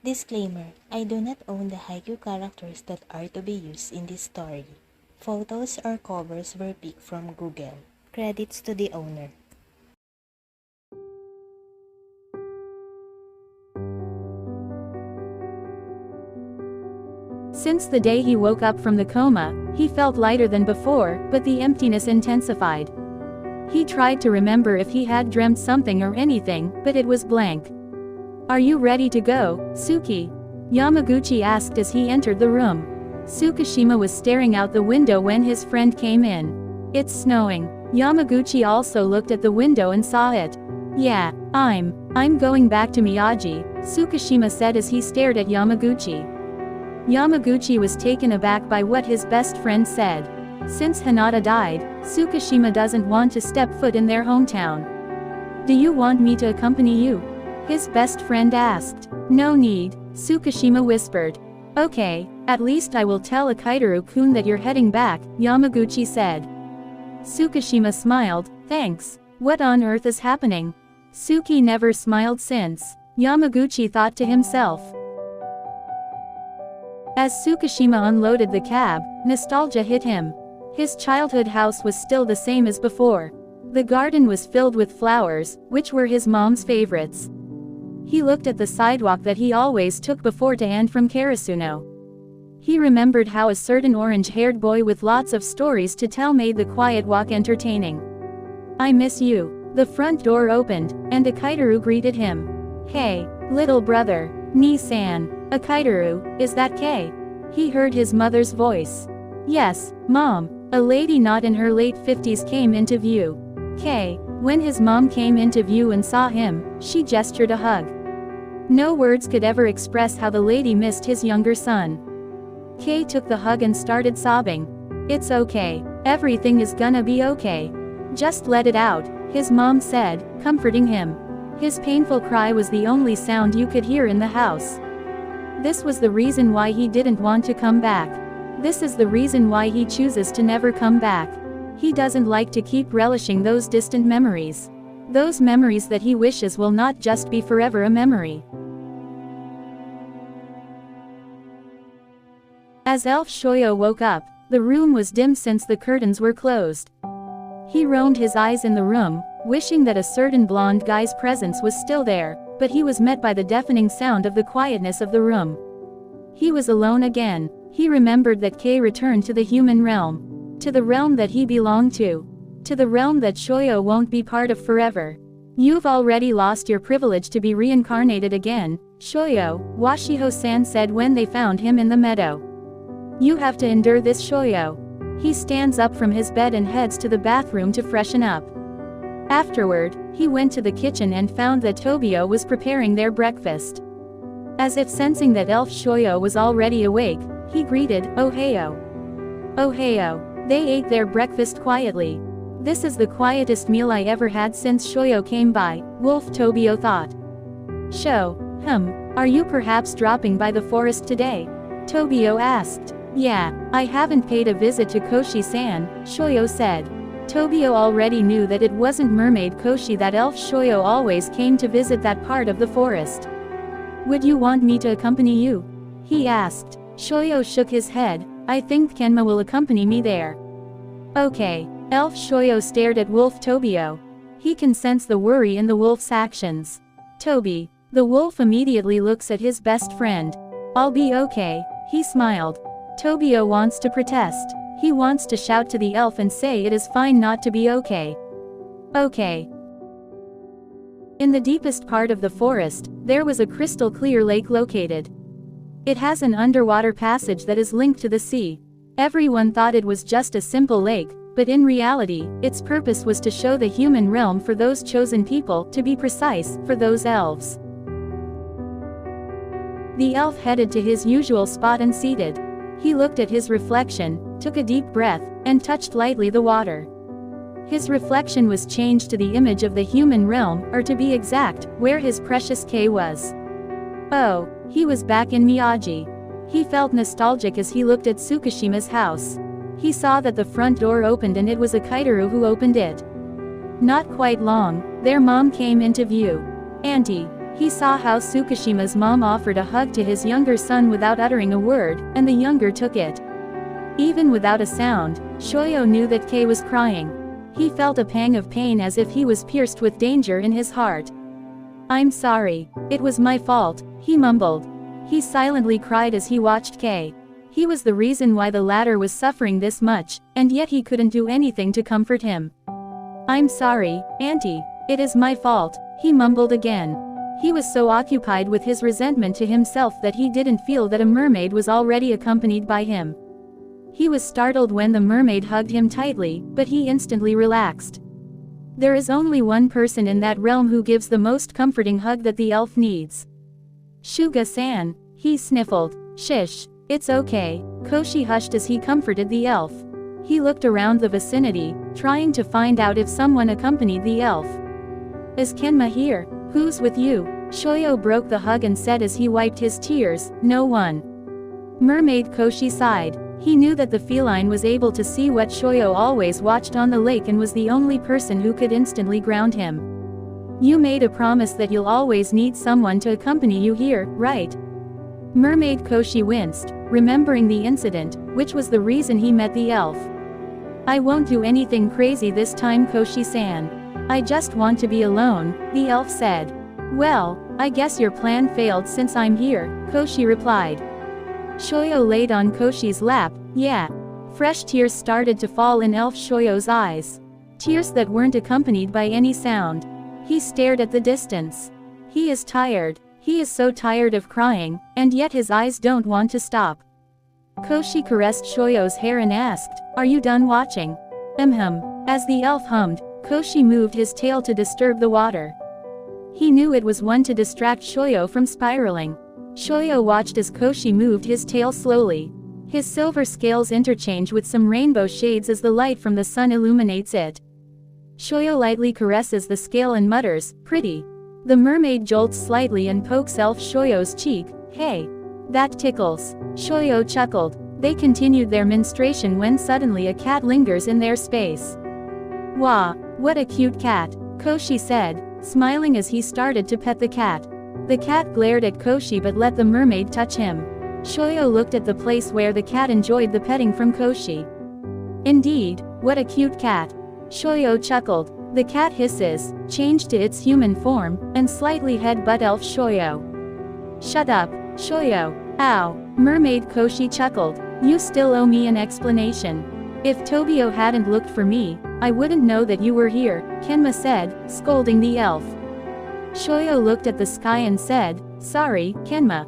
Disclaimer: I do not own the haiku characters that are to be used in this story. Photos or covers were picked from Google. Credits to the owner. Since the day he woke up from the coma, he felt lighter than before, but the emptiness intensified. He tried to remember if he had dreamt something or anything, but it was blank. "Are you ready to go, Tsuki?" Yamaguchi asked as he entered the room. Tsukishima was staring out the window when his friend came in. "It's snowing." Yamaguchi also looked at the window and saw it. "Yeah, I'm going back to Miyagi," Tsukishima said as he stared at Yamaguchi. Yamaguchi was taken aback by what his best friend said. Since Hinata died, Tsukishima doesn't want to step foot in their hometown. "Do you want me to accompany you?" his best friend asked. "No need," Tsukishima whispered. "Okay, at least I will tell Akitaru-kun that you're heading back," Yamaguchi said. Tsukishima smiled. "Thanks. What on earth is happening?" Tsuki never smiled since, Yamaguchi thought to himself. As Tsukishima unloaded the cab, nostalgia hit him. His childhood house was still the same as before. The garden was filled with flowers, which were his mom's favorites. He looked at the sidewalk that he always took before to and from Karasuno. He remembered how a certain orange-haired boy with lots of stories to tell made the quiet walk entertaining. "I miss you." The front door opened, and Akitaru greeted him. "Hey, little brother. Ni-san." "Akitaru, is that Kei?" He heard his mother's voice. "Yes, Mom." A lady not in her late 50s came into view. Kei. When his mom came into view and saw him, she gestured a hug. No words could ever express how the lady missed his younger son. Kei took the hug and started sobbing. "It's okay. Everything is gonna be okay. Just let it out," his mom said, comforting him. His painful cry was the only sound you could hear in the house. This was the reason why he didn't want to come back. This is the reason why he chooses to never come back. He doesn't like to keep relishing those distant memories. Those memories that he wishes will not just be forever a memory. As Elf Shoyo woke up, the room was dim since the curtains were closed. He roamed his eyes in the room, wishing that a certain blonde guy's presence was still there, but he was met by the deafening sound of the quietness of the room. He was alone again. He remembered that Kei returned to the human realm. To the realm that he belonged to. To the realm that Shoyo won't be part of forever. "You've already lost your privilege to be reincarnated again, Shoyo," Washiho-san said when they found him in the meadow. "You have to endure this, Shoyo." He stands up from his bed and heads to the bathroom to freshen up. Afterward, he went to the kitchen and found that Tobio was preparing their breakfast. As if sensing that Elf Shoyo was already awake, he greeted, "Ohayo." "Ohayo." They ate their breakfast quietly. "This is the quietest meal I ever had since Shoyo came by," Wolf Tobio thought. Are you perhaps dropping by the forest today?" Tobio asked. "Yeah, I haven't paid a visit to Koshi-san," Shoyo said. Tobio already knew that it wasn't Mermaid Koshi that Elf Shoyo always came to visit that part of the forest. "Would you want me to accompany you?" he asked. Shoyo shook his head. "I think Kenma will accompany me there." "Okay." Elf Shoyo stared at Wolf Tobio. He can sense the worry in the wolf's actions. "Toby." The wolf immediately looks at his best friend. "I'll be okay," he smiled. Tobio wants to protest. He wants to shout to the elf and say it is fine not to be okay. "Okay." In the deepest part of the forest, there was a crystal-clear lake located. It has an underwater passage that is linked to the sea. Everyone thought it was just a simple lake, but in reality, its purpose was to show the human realm for those chosen people, to be precise, for those elves. The elf headed to his usual spot and seated. He looked at his reflection, took a deep breath, and touched lightly the water. His reflection was changed to the image of the human realm, or to be exact, where his precious Kei was. Oh, he was back in Miyagi. He felt nostalgic as he looked at Tsukishima's house. He saw that the front door opened and it was Akitaru who opened it. Not quite long, their mom came into view. "Auntie." He saw how Tsukishima's mom offered a hug to his younger son without uttering a word, and the younger took it. Even without a sound, Shoyo knew that Kei was crying. He felt a pang of pain as if he was pierced with danger in his heart. "I'm sorry. It was my fault," he mumbled. He silently cried as he watched Kei. He was the reason why the latter was suffering this much, and yet he couldn't do anything to comfort him. "I'm sorry, Auntie. It is my fault," he mumbled again. He was so occupied with his resentment to himself that he didn't feel that a mermaid was already accompanied by him. He was startled when the mermaid hugged him tightly, but he instantly relaxed. There is only one person in that realm who gives the most comforting hug that the elf needs. "Shuga-san," he sniffled. "Shish, it's okay." Koshi hushed as he comforted the elf. He looked around the vicinity, trying to find out if someone accompanied the elf. "Is Kenma here? Who's with you?" Shoyo broke the hug and said as he wiped his tears, "No one." Mermaid Koshi sighed. He knew that the feline was able to see what Shoyo always watched on the lake and was the only person who could instantly ground him. "You made a promise that you'll always need someone to accompany you here, right?" Mermaid Koshi winced, remembering the incident, which was the reason he met the elf. "I won't do anything crazy this time, Koshi-san. I just want to be alone," the elf said. "Well, I guess your plan failed since I'm here," Koshi replied. Shoyo laid on Koshi's lap. "Yeah." Fresh tears started to fall in elf Shoyo's eyes. Tears that weren't accompanied by any sound. He stared at the distance. He is tired. He is so tired of crying, and yet his eyes don't want to stop. Koshi caressed Shoyo's hair and asked, "Are you done watching?" As the elf hummed, Koshi moved his tail to disturb the water. He knew it was one to distract Shoyo from spiraling. Shoyo watched as Koshi moved his tail slowly. His silver scales interchange with some rainbow shades as the light from the sun illuminates it. Shoyo lightly caresses the scale and mutters, "Pretty." The mermaid jolts slightly and pokes elf Shoyo's cheek. "Hey. That tickles." Shoyo chuckled. They continued their menstruation when suddenly a cat lingers in their space. "Wah, what a cute cat," Koshi said, smiling as he started to pet the cat. The cat glared at Koshi but let the mermaid touch him. Shoyo looked at the place where the cat enjoyed the petting from Koshi. "Indeed, what a cute cat." Shoyo chuckled. The cat hisses, changed to its human form, and slightly head-butt elf Shoyo. "Shut up, Shoyo." "Ow." Mermaid Koshi chuckled. "You still owe me an explanation. If Tobio hadn't looked for me, I wouldn't know that you were here," Kenma said, scolding the elf. Shoyo looked at the sky and said, "Sorry, Kenma."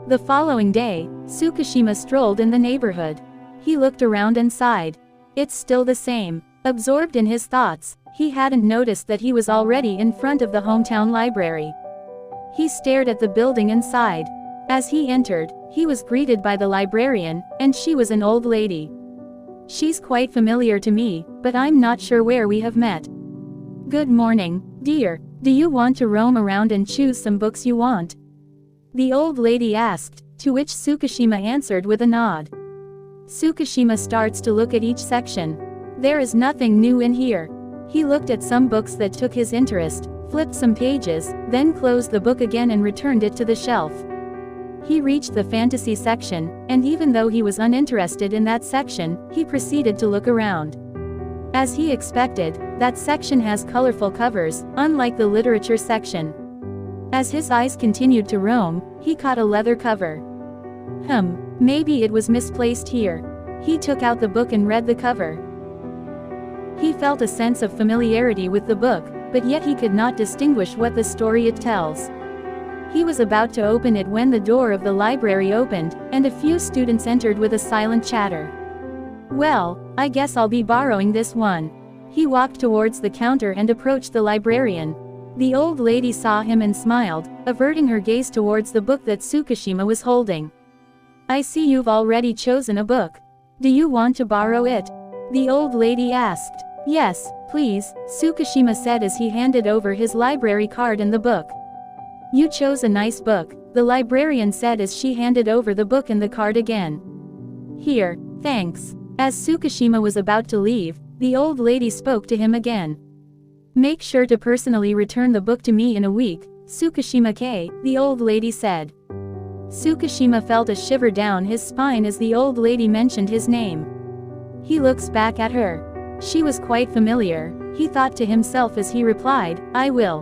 The following day, Tsukishima strolled in the neighborhood. He looked around and sighed. It's still the same. Absorbed in his thoughts, he hadn't noticed that he was already in front of the hometown library. He stared at the building and sighed. As he entered, he was greeted by the librarian, and she was an old lady. "She's quite familiar to me, but I'm not sure where we have met." "Good morning, dear. Do you want to roam around and choose some books you want?" the old lady asked, to which Tsukishima answered with a nod. Tsukishima starts to look at each section. There is nothing new in here. He looked at some books that took his interest, flipped some pages, then closed the book again and returned it to the shelf. He reached the fantasy section, and even though he was uninterested in that section, he proceeded to look around. As he expected, that section has colorful covers, unlike the literature section. As his eyes continued to roam, he caught a leather cover. Maybe it was misplaced here. He took out the book and read the cover. He felt a sense of familiarity with the book, but yet he could not distinguish what the story it tells. He was about to open it when the door of the library opened, and a few students entered with a silent chatter. "Well, I guess I'll be borrowing this one." He walked towards the counter and approached the librarian. The old lady saw him and smiled, averting her gaze towards the book that Tsukishima was holding. "I see you've already chosen a book. Do you want to borrow it?" the old lady asked. "Yes, please," Tsukishima said as he handed over his library card and the book. "You chose a nice book," the librarian said as she handed over the book and the card again. "Here, thanks." As Tsukishima was about to leave, the old lady spoke to him again. Make sure to personally return the book to me in a week, Tsukishima Kei, the old lady said. Tsukishima felt a shiver down his spine as the old lady mentioned his name. He looks back at her. She was quite familiar, he thought to himself as he replied, I will.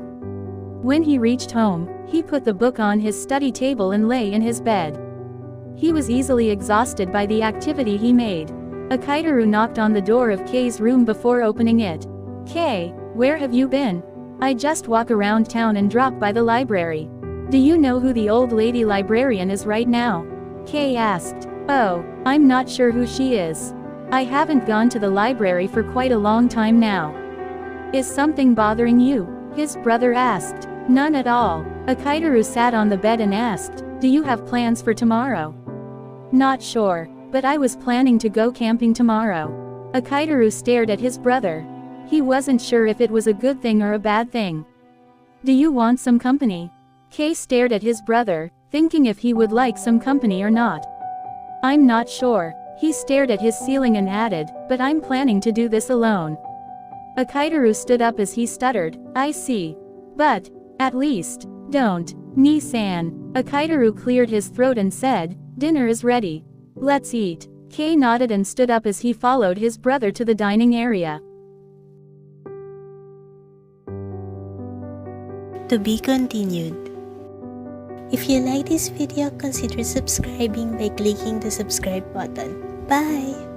When he reached home, he put the book on his study table and lay in his bed. He was easily exhausted by the activity he made. Akitaru knocked on the door of Kei's room before opening it. Kei, where have you been? I just walk around town and drop by the library. Do you know who the old lady librarian is right now? Kei asked. Oh, I'm not sure who she is. I haven't gone to the library for quite a long time now. Is something bothering you? His brother asked. None at all. Akitaru sat on the bed and asked, do you have plans for tomorrow? Not sure, but I was planning to go camping tomorrow. Akitaru stared at his brother. He wasn't sure if it was a good thing or a bad thing. Do you want some company? Kei stared at his brother, thinking if he would like some company or not. I'm not sure. He stared at his ceiling and added, but I'm planning to do this alone. Akitaru stood up as he stuttered, I see. But, at least, don't. Ni-san. Akitaru cleared his throat and said, dinner is ready. Let's eat. Kei nodded and stood up as he followed his brother to the dining area. To be continued. If you like this video, consider subscribing by clicking the subscribe button. Bye!